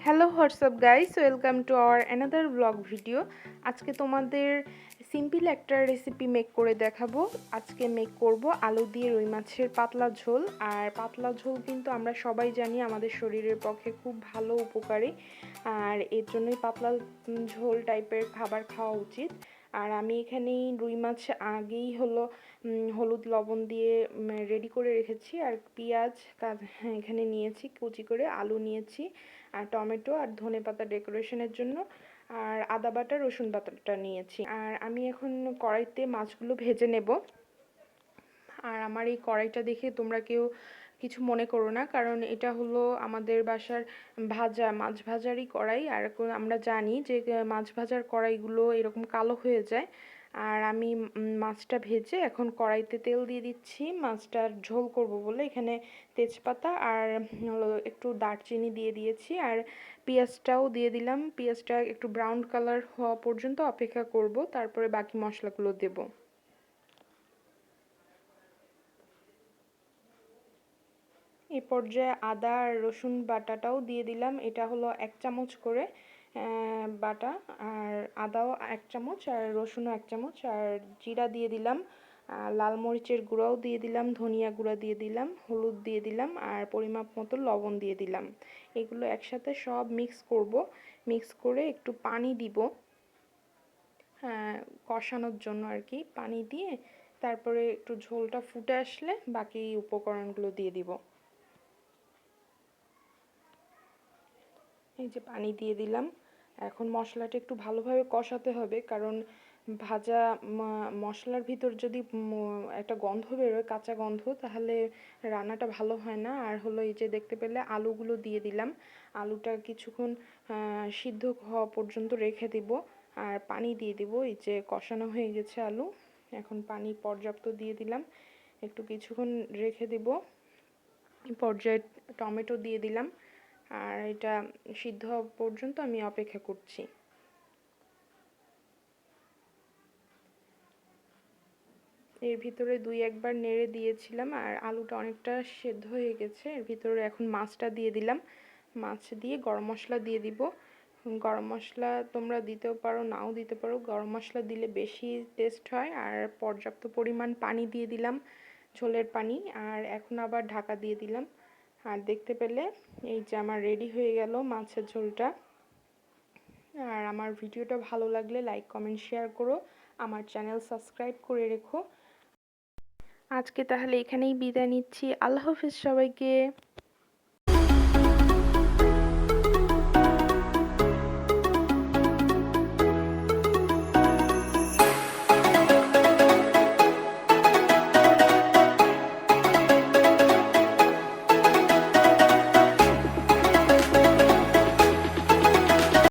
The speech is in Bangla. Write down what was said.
Hello WhatsApp guys, welcome to our another blog video. আজকে তোমাদের সিম্পল একটা রেসিপি মেক করে দেখাবো। আজকে মেক করব আলু দিয়ে রুই মাছের পাতলা ঝোল। আর পাতলা ঝোল কিন্তু আমরা সবাই জানি আমাদের শরীরের পক্ষে খুব ভালো উপকারী, আর এর জন্যই পাতলা ঝোল টাইপের খাবার খাওয়া উচিত। আর আমি এখানে রুই মাছ আগেই হলুদ লবণ দিয়ে রেডি করে রেখেছি। আর পেঁয়াজ এখানে নিয়েছি কুচি করে, আলু নিয়েছি, আর টমেটো আর ধনেপাতা ডেকোরেশনের জন্য, আর আদা বাটা রসুন বাটাটা নিয়েছি। আর আমি এখন কড়াইতে মাছগুলো ভেজে নেব। আর আমার এই কড়াইটা দেখে তোমরা কেউ কিছু মনে করো না, কারণ এটা হলো আমাদের বাসার মাছ ভাজারই কড়াই। আর আমরা জানি যে মাছ ভাজার কড়াইগুলো এরকম কালো হয়ে যায়। আর আমি মাছটা ভেজে এখন কড়াইতে তেল দিয়ে দিচ্ছি মাছটার ঝোল করব বলে। এখানে তেজপাতা আর একটু দারচিনি দিয়ে দিয়েছি, আর পেঁয়াজটাও দিয়ে দিলাম। পেঁয়াজটা একটু ব্রাউন কালার হওয়া পর্যন্ত অপেক্ষা করব, তারপরে বাকি মশলাগুলো দেব। এই পর্যায়ে আদা আর রসুন বাটাটাও দিয়ে দিলাম। এটা হলো 1 চামচ করে বাটা, আর আদাও 1 চামচ আর রসুনও 1 চামচ, আর জিরা দিয়ে দিলাম, লাল মরিচের গুঁড়াও দিয়ে দিলাম, ধনিয়া গুঁড়া দিয়ে দিলাম, হলুদ দিয়ে দিলাম, আর পরিমাপ মতো লবণ দিয়ে দিলাম। এগুলো একসাথে সব মিক্স করব। মিক্স করে একটু পানি দিব কষানোর জন্য আর কি। পানি দিয়ে তারপরে একটু ঝোলটা ফুটে আসলে বাকি উপকরণগুলো দিয়ে দিব। এই যে পানি দিয়ে দিলাম। এখন মশলাটা একটু ভালোভাবে কষাতে হবে, কারণ ভাজা মশলার ভিতর যদি একটা গন্ধ বেরোয়, কাঁচা গন্ধ, তাহলে রান্নাটা ভালো হয় না। আর হলো এই যে দেখতে পেলে আলুগুলো দিয়ে দিলাম। আলুটা কিছুক্ষণ সিদ্ধ হওয়া পর্যন্ত রেখে দিব, আর পানি দিয়ে দিব। এই যে কষানো হয়ে গেছে আলু, এখন পানি পর্যাপ্ত দিয়ে দিলাম, একটু কিছুক্ষণ রেখে দিব। পর্যায়ে টমেটো দিয়ে দিলাম, আর এটা সিদ্ধ হওয়া পর্যন্ত আমি অপেক্ষা করছি। এর ভিতরে 2-1 বার নেড়ে দিয়েছিলাম, আর আলুটা অনেকটা সেদ্ধ হয়ে গেছে। এর ভিতরে এখন মাছটা দিয়ে দিলাম। মাছ দিয়ে গরম মশলা দিয়ে দিব। গরম মশলা তোমরা দিতেও পারো, নাও দিতে পারো। গরম মশলা দিলে বেশি টেস্ট হয়। আর পর্যাপ্ত পরিমাণ পানি দিয়ে দিলাম, ঝোলের পানি। আর এখন আবার ঢাকা দিয়ে দিলাম। আর দেখতে পেলে এই যে আমার রেডি হয়ে গেল মাছের ঝোলটা। আর আমার ভিডিওটা ভালো লাগলে লাইক কমেন্ট শেয়ার করো, আমার চ্যানেল সাবস্ক্রাইব করে রেখো। আজকে তাহলে এখানেই বিদায় নিচ্ছি। আল্লাহ হাফিজ সবাইকে।